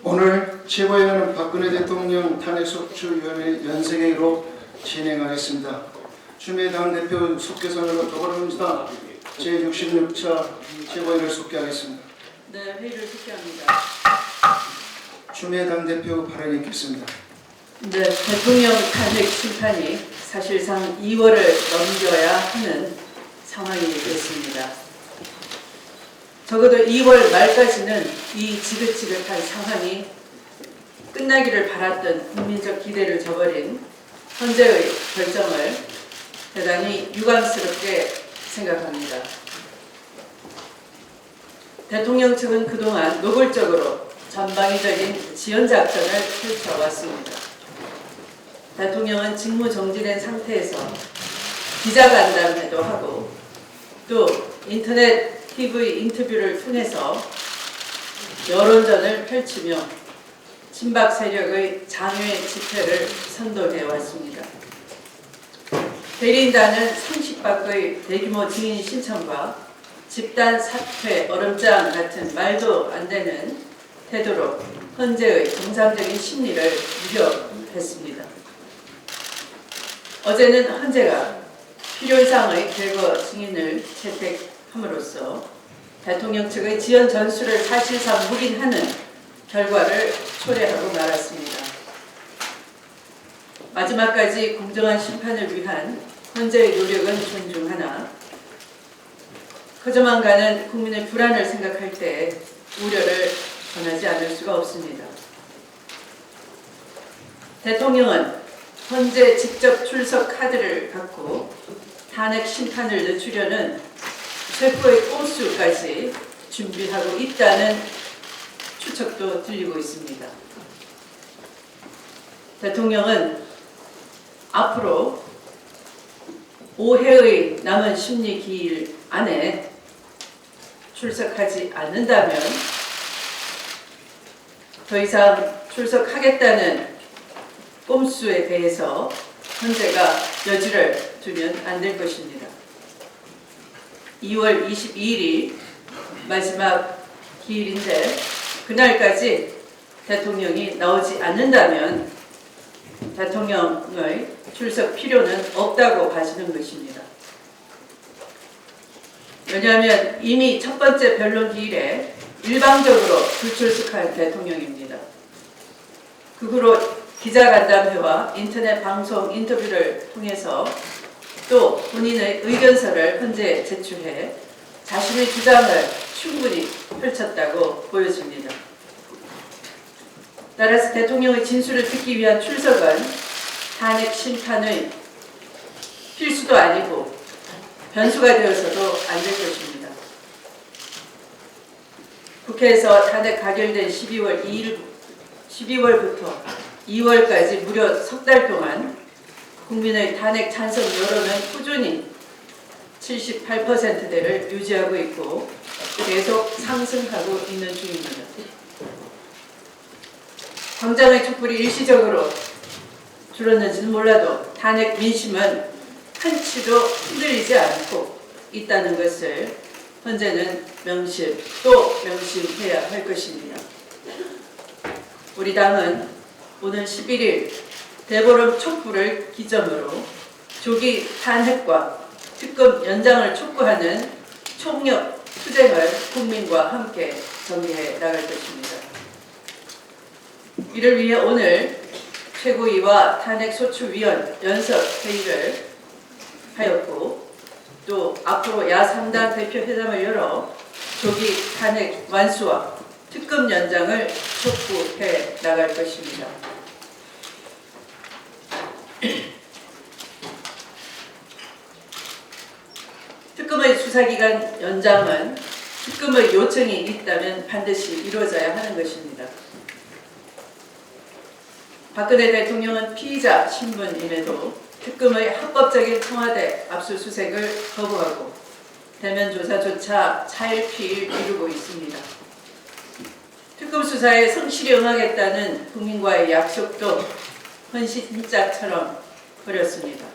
오늘 최고위원회는 박근혜 대통령 탄핵소추위원회 연세회의로 진행하겠습니다. 추미애당 대표 속개선으로 더불어민주당 제66차 최고위원회를 속개하겠습니다. 네, 회의를 속개합니다. 추미애당 대표 발언이 있겠습니다. 네, 대통령 탄핵 심판이 사실상 2월을 넘겨야 하는 상황이 됐습니다. 적어도 2월 말까지는 이 지긋지긋한 상황이 끝나기를 바랐던 국민적 기대를 저버린 헌재의 결정을 대단히 유감스럽게 생각합니다. 대통령 측은 그동안 노골적으로 전방위적인 지연작전을 펼쳐왔습니다. 대통령은 직무정지된 상태에서 기자간담회도 하고 또 인터넷 TV 인터뷰를 통해서 여론전을 펼치며 친박 세력의 장외 집회를 선도해 왔습니다. 대리인단은 30밖의 대규모 증인 신청과 집단 사퇴 얼음장 같은 말도 안 되는 태도로 헌재의 정상적인 심리를 위협했습니다. 어제는 헌재가 필요 이상의 대거 증인을 채택함으로써 대통령 측의 지연 전술을 사실상 묵인하는 결과를 초래하고 말았습니다. 마지막까지 공정한 심판을 위한 헌재의 노력은 존중하나 커져만 가는 국민의 불안을 생각할 때 우려를 전하지 않을 수가 없습니다. 대통령은 헌재 직접 출석 카드를 갖고 탄핵 심판을 늦추려는 최고의 꼼수까지 준비하고 있다는 추측도 들리고 있습니다. 대통령은 앞으로 5회의 남은 심리 기일 안에 출석하지 않는다면 더 이상 출석하겠다는 꼼수에 대해서 헌재가 여지를 두면 안 될 것입니다. 2월 22일이 마지막 기일인데 그날까지 대통령이 나오지 않는다면 대통령의 출석 필요는 없다고 봐지는 것입니다. 왜냐하면 이미 첫 번째 변론 기일에 일방적으로 불출석한 대통령입니다. 그 후로 기자간담회와 인터넷 방송 인터뷰를 통해서 또 본인의 의견서를 헌재에 제출해 자신의 주장을 충분히 펼쳤다고 보여집니다. 따라서 대통령의 진술을 듣기 위한 출석은 탄핵 심판의 필수도 아니고 변수가 되어서도 안 될 것입니다. 국회에서 탄핵 가결된 12월부터 2월까지 무려 석 달 동안 국민의 탄핵 찬성 여론은 꾸준히 78%대를 유지하고 있고 계속 상승하고 있는 중입니다. 광장의 촛불이 일시적으로 줄었는지는 몰라도 탄핵 민심은 한치도 흔들리지 않고 있다는 것을 헌재는 또 명심해야 할 것입니다. 우리 당은 오늘 11일 대보름 촛불을 기점으로 조기 탄핵과 특검 연장을 촉구하는 총력 투쟁을 국민과 함께 전개해 나갈 것입니다. 이를 위해 오늘 최고위와 탄핵소추위원 연석회의를 하였고 또 앞으로 야3당 대표회담을 열어 조기 탄핵 완수와 특검 연장을 촉구해 나갈 것입니다. 특검의 수사기간 연장은 특검의 요청이 있다면 반드시 이루어져야 하는 것입니다. 박근혜 대통령은 피의자 신분임에도 특검의 합법적인 청와대 압수수색을 거부하고 대면 조사조차 차일피일 미루고 있습니다. 특검 수사에 성실히 응하겠다는 국민과의 약속도 헌신짝처럼 버렸습니다.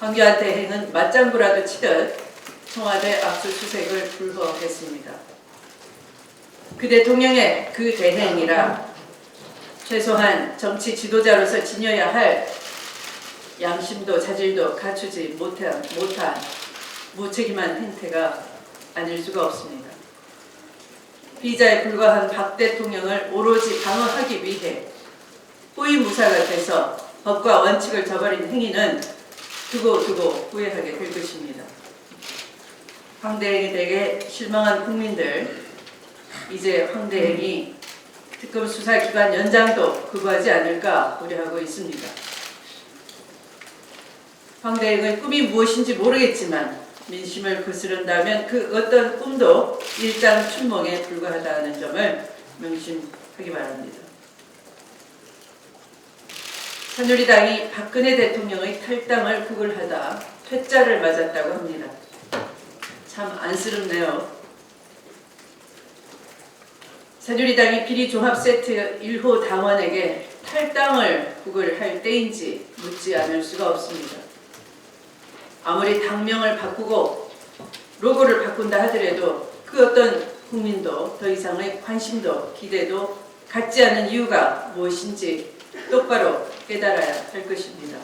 황교안 대행은 맞장구라도 치듯 청와대 압수수색을 불허했습니다. 그 대통령의 그 대행이라 최소한 정치 지도자로서 지녀야 할 양심도 자질도 갖추지 못한 무책임한 행태가 아닐 수가 없습니다. 피의자에 불과한 박 대통령을 오로지 방어하기 위해 호위무사가 돼서 법과 원칙을 저버린 행위는 두고 후회하게 될 것입니다. 황대행에 대해 실망한 국민들, 이제 황대행이 특검 수사기간 연장도 거부하지 않을까 우려하고 있습니다. 황대행의 꿈이 무엇인지 모르겠지만 민심을 거스른다면 그 어떤 꿈도 일장 춘몽에 불과하다는 점을 명심하기 바랍니다. 새누리당이 박근혜 대통령의 탈당을 구걸하다 퇴짜를 맞았다고 합니다. 참 안쓰럽네요. 새누리당이 비리 종합 세트 1호 당원에게 탈당을 구걸할 때인지 묻지 않을 수가 없습니다. 아무리 당명을 바꾸고 로고를 바꾼다 하더라도 그 어떤 국민도 더 이상의 관심도 기대도 갖지 않은 이유가 무엇인지 똑바로 깨달아야 할 것입니다.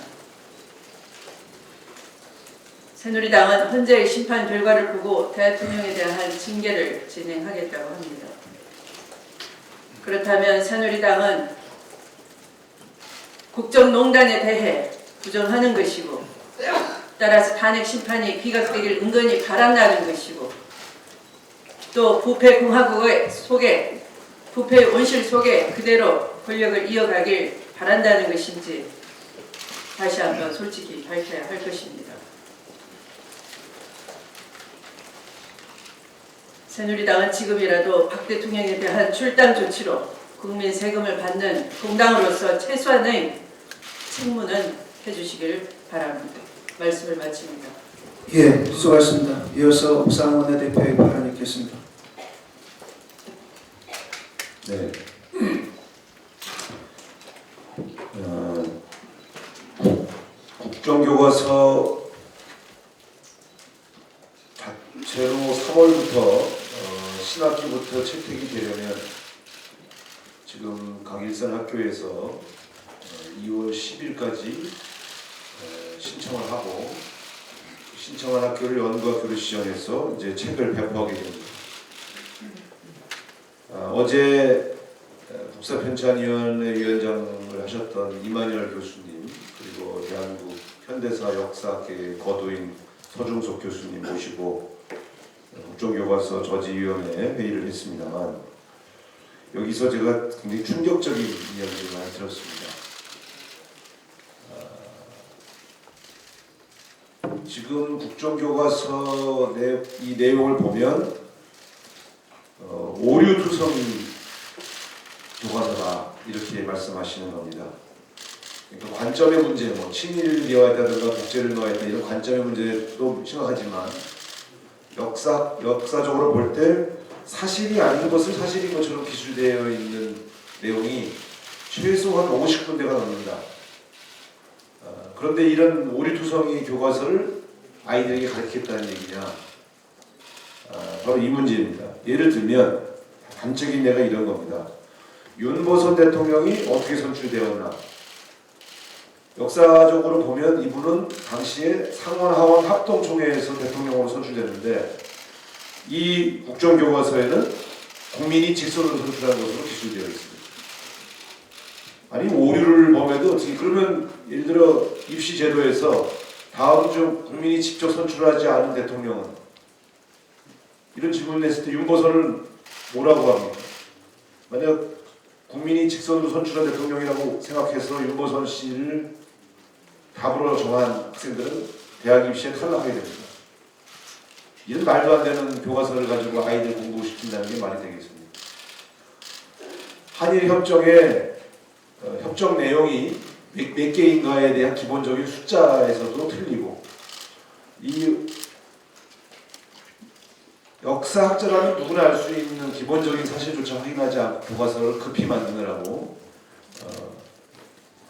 새누리당은 헌재의 심판 결과를 보고 대통령에 대한 징계를 진행하겠다고 합니다. 그렇다면 새누리당은 국정농단에 대해 부정하는 것이고 따라서 탄핵 심판이 기각되길 은근히 바란다는 것이고 또 부패공화국의 속에 부패 온실 속에 그대로 권력을 이어가길 바란다는 것인지 다시 한번 솔직히 밝혀야 할 것입니다. 새누리당은 지금이라도 박 대통령에 대한 출당 조치로 국민 세금을 받는 공당으로서 최소한의 책무는 해주시길 바랍니다. 말씀을 마칩니다. 예, 수고하셨습니다. 이어서 옥상원 대표의 발언 있겠습니다. 네. 국정교과서 자체로 3월부터 신학기부터 채택이 되려면 지금 각 일선 학교에서 2월 10일까지 신청을 하고 신청한 학교를 연구와 교류 지정해서 이제 책을 배포하게 됩니다. 어제 국사편찬위원회 위원장을 하셨던 이만열 교수님 그리고 대한민국 현대사 역사학회 거도인 서중석 교수님 모시고 국정교과서 저지위원회 회의를 했습니다만 여기서 제가 굉장히 충격적인 이야기를 많이 들었습니다. 지금 국정교과서 이 내용을 보면 오류투성이 교과서다 이렇게 말씀하시는 겁니다. 그러니까 관점의 문제, 뭐 친일을 넣어야한다든가 독재를 넣어야한다 이런 관점의 문제도 심각하지만 역사적으로 볼 때 사실이 아닌 것을 사실인 것처럼 기술되어 있는 내용이 최소한 50군데가 넘는다. 그런데 이런 오류투성이 교과서를 아이들에게 가르치겠다는 얘기냐? 바로 이 문제입니다. 예를 들면 단적인 예가 이런 겁니다. 윤보선 대통령이 어떻게 선출되었나? 역사적으로 보면 이분은 당시에 상원 하원 합동총회에서 대통령으로 선출됐는데 이 국정교과서에는 국민이 직선으로 선출한 것으로 기술되어 있습니다. 아니 오류를 범해도 어떻게 그러면 예를 들어 입시 제도에서 다음 주 국민이 직접 선출하지 않은 대통령은 이런 질문을 했을 때 윤보선을 뭐라고 합니까? 만약 국민이 직선으로 선출한 대통령이라고 생각해서 윤보선 씨를 답으로 정한 학생들은 대학 입시에 탈락하게 됩니다. 이런 말도 안 되는 교과서를 가지고 아이들 공부시킨다는 게 말이 되겠습니까? 한일 협정의 협정 내용이 몇 개인가에 대한 기본적인 숫자에서도 틀리고 이 역사학자라면 누구나 알 수 있는 기본적인 사실조차 확인하지 않고 교과서를 급히 만드느라고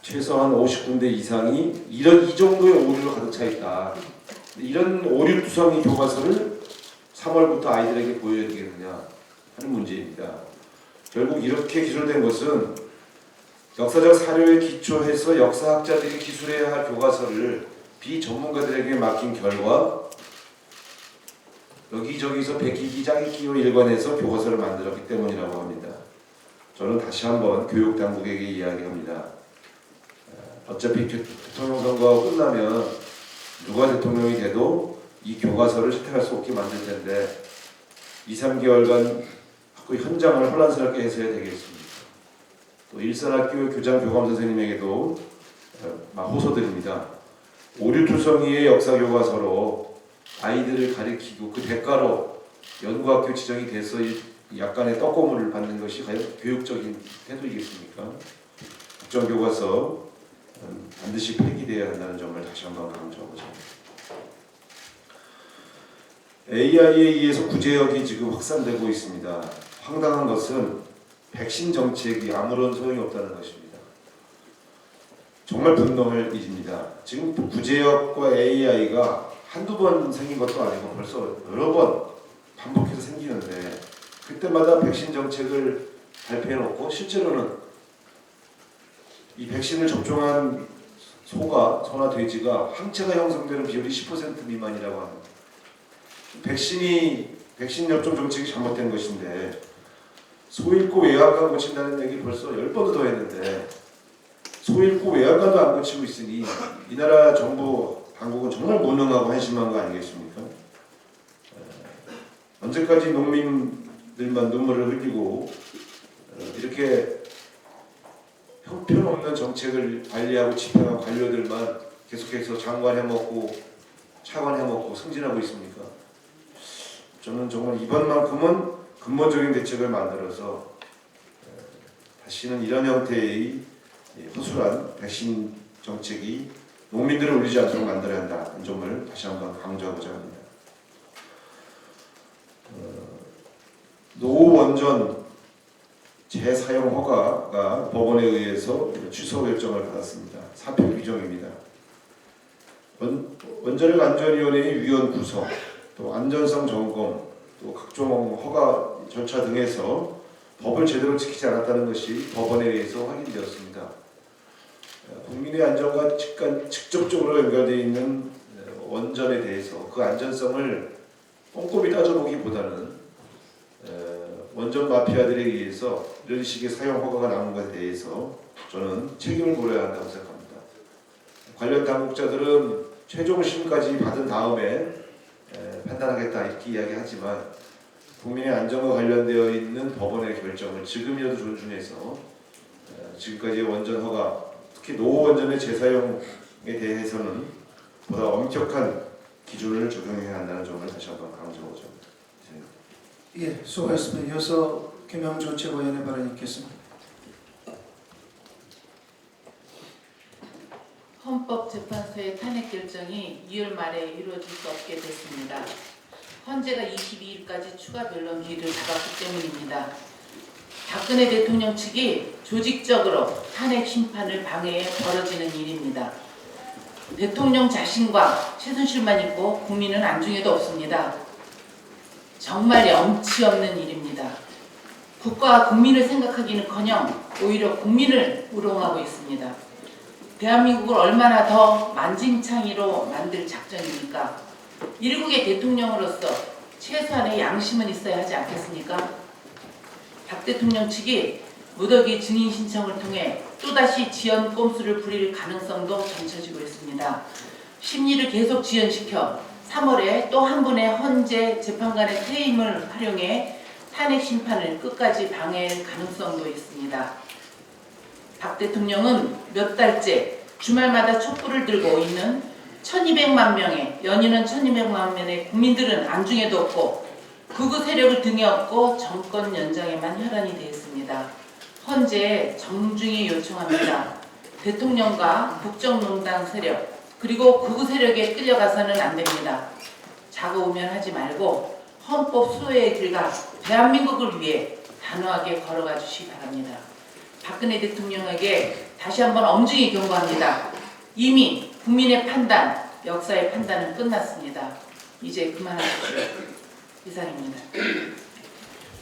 최소한 50군데 이상이 이 정도의 오류로 가득 차 있다. 이런 오류투성이 교과서를 3월부터 아이들에게 보여야 되겠느냐 하는 문제입니다. 결국 이렇게 기술된 것은 역사적 사료에 기초해서 역사학자들이 기술해야 할 교과서를 비전문가들에게 맡긴 결과 여기저기서 베끼기 짜깁기로 일관해서 교과서를 만들었기 때문이라고 합니다. 저는 다시 한번 교육당국에게 이야기합니다. 어차피 대통령 선거가 끝나면 누가 대통령이 돼도 이 교과서를 채택할 수 없게 만들 텐데 2, 3개월간 학교 현장을 혼란스럽게 해서야 되겠습니다. 또 일산학교 교장 교감 선생님에게도 호소드립니다. 오류투성이의 역사 교과서로 아이들을 가리키고 그 대가로 연구학교 지정이 돼서 약간의 떡고물을 받는 것이 과연 교육적인 태도이겠습니까? 국정교과서 반드시 폐기되어야 한다는 점을 다시 한번 강조하고자 합니다. AI에 의해서 구제역이 지금 확산되고 있습니다. 황당한 것은 백신 정책이 아무런 소용이 없다는 것입니다. 정말 분노할 일입니다. 지금 구제역과 AI가 한두 번 생긴 것도 아니고 벌써 여러 번 반복해서 생기는데 그때마다 백신 정책을 발표해놓고 실제로는 이 백신을 접종한 소나 돼지가 항체가 형성되는 비율이 10% 미만이라고 합니다. 백신 접종 정책이 잘못된 것인데 소 잃고 외양간 고친다는 얘기 벌써 10번도 더 했는데 소 잃고 외양간도 안 고치고 있으니 이 나라 정부 당국은 정말 무능하고 한심한 거 아니겠습니까? 언제까지 농민들만 눈물을 흘리고 이렇게 형편없는 정책을 관리하고 집행한 관료들만 계속해서 장관해먹고 차관해먹고 승진하고 있습니까? 저는 정말 이번만큼은 근본적인 대책을 만들어서 다시는 이런 형태의 허술한 백신 정책이 농민들을 울리지 않도록 만들어야 한다는 점을 다시 한번 강조하고자 합니다. 노후 원전 재사용 허가가 법원에 의해서 취소 결정을 받았습니다. 사표 규정입니다. 원자력 안전위원회의 위원 구성, 또 안전성 점검, 또 각종 허가 절차 등에서 법을 제대로 지키지 않았다는 것이 법원에 의해서 확인되었습니다. 국민의 안전과 직접적으로 연결되어 있는 원전에 대해서 그 안전성을 꼼꼼히 따져보기보다는 원전 마피아들에 의해서 이런 식의 사용 허가가 나온 것에 대해서 저는 책임을 물어야 한다고 생각합니다. 관련 당국자들은 최종 심까지 받은 다음에 판단하겠다 이렇게 이야기하지만 국민의 안전과 관련되어 있는 법원의 결정을 지금이라도 존중해서 지금까지의 원전 허가, 특히 노후 원전의 재사용에 대해서는 보다 엄격한 기준을 적용해야 한다는 점을 다시 한번 강조하고자 합니다. 예, 수고하셨습니다. 이어서 김영조 최고위원의 발언이 있겠습니다. 헌법재판소의 탄핵 결정이 2월 말에 이루어질 수 없게 됐습니다. 헌재가 22일까지 추가 변론 기일을 잡았기 때문입니다. 박근혜 대통령 측이 조직적으로 탄핵 심판을 방해해 벌어지는 일입니다. 대통령 자신과 최순실만 있고 국민은 안중에도 없습니다. 정말 염치 없는 일입니다. 국가와 국민을 생각하기는커녕 오히려 국민을 우롱하고 있습니다. 대한민국을 얼마나 더 만진창이로 만들 작전입니까? 일국의 대통령으로서 최소한의 양심은 있어야 하지 않겠습니까? 박 대통령 측이 무더기 증인 신청을 통해 또다시 지연 꼼수를 부릴 가능성도 점쳐지고 있습니다. 심리를 계속 지연시켜 3월에 또 한 분의 헌재 재판관의 퇴임을 활용해 탄핵 심판을 끝까지 방해할 가능성도 있습니다. 박 대통령은 몇 달째 주말마다 촛불을 들고 있는 1200만 명의 연인은 1200만 명의 국민들은 안중에도 없고 극우 세력을 등에 업고 정권 연장에만 혈안이 되었습니다. 헌재에 정중히 요청합니다. 대통령과 국정농단 세력 그리고 극우 세력에 끌려가서는 안 됩니다. 자고우면하지 말고 헌법 수호의 길과 대한민국을 위해 단호하게 걸어가 주시기 바랍니다. 박근혜 대통령에게 다시 한번 엄중히 경고합니다. 이미 국민의 판단, 역사의 판단은 끝났습니다. 이제 그만하십시오. 이상입니다.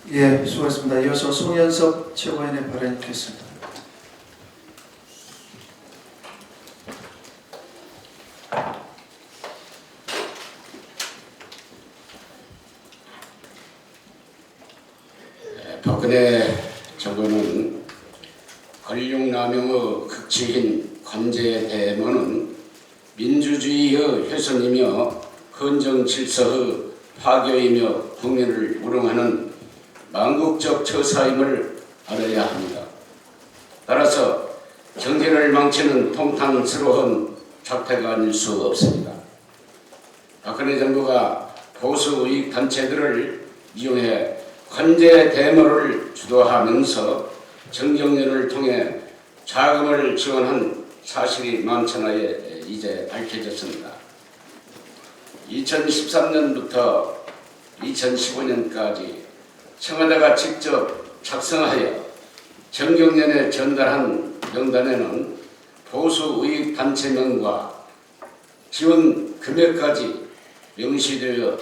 예, 수고하셨습니다. 이어서 송현석 최고위원의 발언 있겠습니다. 박근혜 정부는 권력남용의 극치인 관제 대모는 민주주의의 훼손이며 헌정질서의 파괴이며 국민을 우롱하는 망국적 처사임을 알아야 합니다. 따라서 경제를 망치는 통탄스러운 작태가 아닐 수 없습니다. 박근혜 정부가 보수 우익 단체들을 이용해 관제 대모를 주도하면서 정경련을 통해 자금을 지원한 사실이 만천하에 이제 밝혀졌습니다. 2013년부터 2015년까지 청와대가 직접 작성하여 정경련에 전달한 명단에는 보수 우익 단체명과 지원 금액까지 명시되어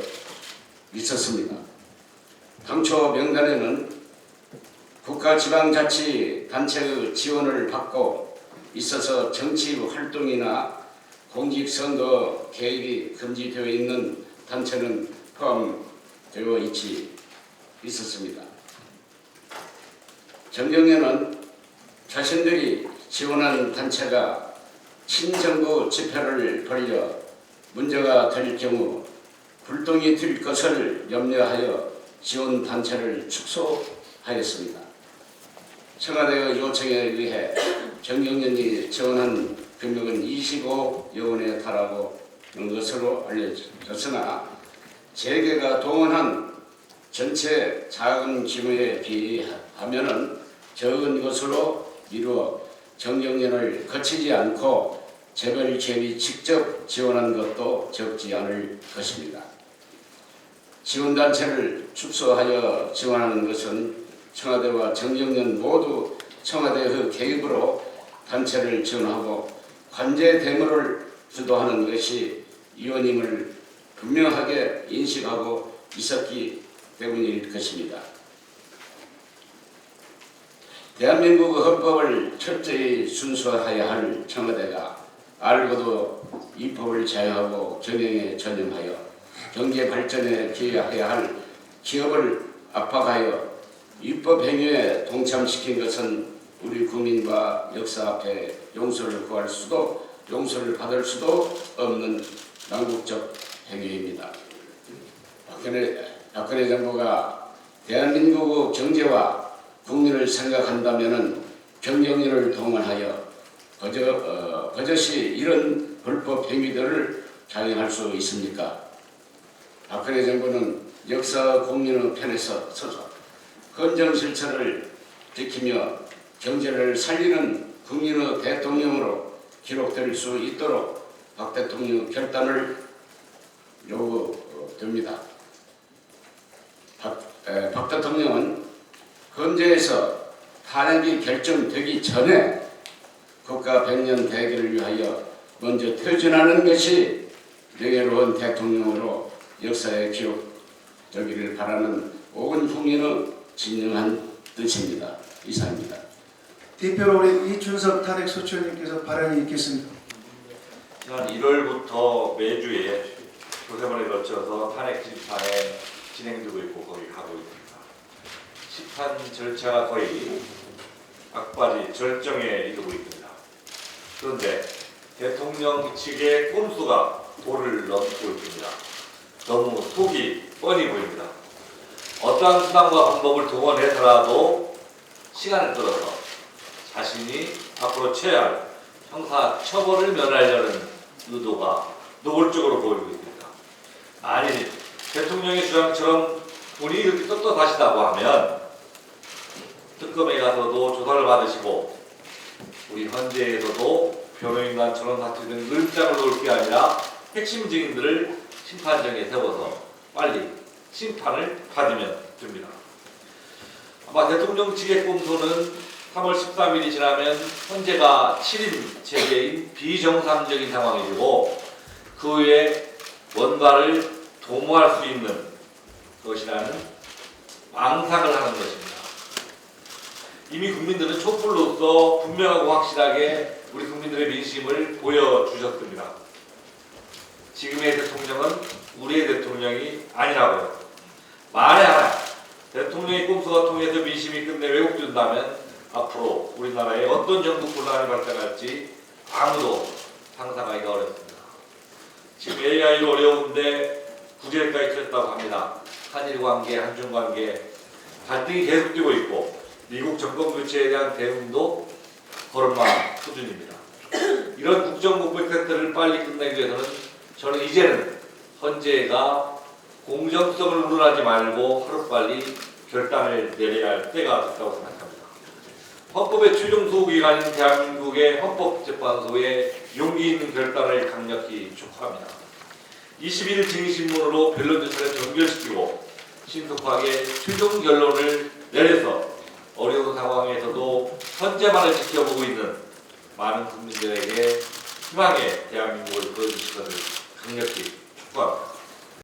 있었습니다. 당초 명단에는 국가지방자치단체의 지원을 받고 있어서 정치 활동이나 공직선거 개입이 금지되어 있는 단체는 포함되어 있었습니다. 정경련은 자신들이 지원한 단체가 친정부 집회를 벌여 문제가 될 경우 불똥이 튈 것을 염려하여 지원 단체를 축소하였습니다. 청와대의 요청에 의해 정경련이 지원한 금액은 25여 원에 달하고 있는 것으로 알려졌으나 재계가 동원한 전체 자금 규모에 비하면 적은 것으로 미루어 정경련을 거치지 않고 재벌 기업이 직접 지원한 것도 적지 않을 것입니다. 지원단체를 축소하여 지원하는 것은 청와대와 정경련 모두 청와대의 개입으로 단체를 지원하고 관제 대모를 주도하는 것이 위헌임을 분명하게 인식하고 있었기 때문일 것입니다. 대한민국 헌법을 철저히 순수해야 할 청와대가 알고도 이 법을 제어하고 경영에 전념하여 경제 발전에 기여해야 할 기업을 압박하여 위법 행위에 동참시킨 것은 우리 국민과 역사 앞에 용서를 받을 수도 없는 망국적 행위입니다. 박근혜 정부가 대한민국의 경제와 국민을 생각한다면 정경련을 동원하여 버젓이 이런 불법 행위들을 자행할 수 있습니까? 박근혜 정부는 역사 국민의 편에 서서 헌정질서를 지키며 경제를 살리는 국민의 대통령으로 기록될 수 있도록 박 대통령 결단을 요구됩니다. 박 대통령은 헌재에서 탄핵이 결정되기 전에 국가 100년 대계를 위하여 먼저 퇴진하는 것이 명예로운 대통령으로 역사에 기록되기를 바라는 온 국민의 진정한 뜻입니다. 이상입니다. 대표로 우리 이준석 탄핵소추위원님께서 발언이 있겠습니다. 지난 1월부터 매주에 두세 번에 걸쳐서 탄핵 심판에 진행되고 있고 거기 가고 있습니다. 심판 절차가 거의 막바지 절정에 이르고 있습니다. 그런데 대통령 측의 꼼수가 도를 넘고 있습니다. 너무 속이 뻔히 보입니다. 어떠한 수단과 방법을 동원해서라도 시간을 끌어서 자신이 앞으로 취해야 할 형사 처벌을 면하려는 의도가 노골적으로 보이고 있습니다. 아니, 대통령의 주장처럼 본인이 그렇게 떳떳하시다고 하면 특검에 가서도 조사를 받으시고 우리 헌재에서도 변호인단처럼 다투는 을장을 놓을 게 아니라 핵심 증인들을 심판정에 세워서 빨리 심판을 받으면 됩니다. 아마 대통령 측의 꼼수는 3월 13일이 지나면 헌재가 7인 체계인 비정상적인 상황이 되고 그 후에 원가를 도모할 수 있는 것이라는 망상을 하는 것입니다. 이미 국민들은 촛불로서 분명하고 확실하게 우리 국민들의 민심을 보여주셨습니다. 지금의 대통령은 우리의 대통령이 아니라고요. 만에 하나 대통령의 꼼수가 통해서 민심이 끝내 왜곡된다면 앞으로 우리나라에 어떤 정부 혼란이 발생할지 아무도 상상하기가 어렵습니다. 지금 AI로 어려운데 구제까지 쳤다고 합니다. 한일 관계, 한중 관계 갈등이 계속되고 있고 미국 정권 교체에 대한 대응도 걸음마 수준입니다. 이런 국정공백 세태를 빨리 끝내기 위해서는 저는 이제는 헌재가 공정성을 운운하지 말고 하루빨리 결단을 내려야 할 때가 됐다고 생각합니다. 헌법의 최종 소기관인 대한민국의 헌법재판소의 용기 있는 결단을 강력히 촉구합니다. 21일 증인신문으로 변론 절차를 종결시키고 신속하게 최종 결론을 내려서 어려운 상황에서도 헌재만을 지켜보고 있는 많은 국민들에게 희망의 대한민국을 보여주실 것을 강력히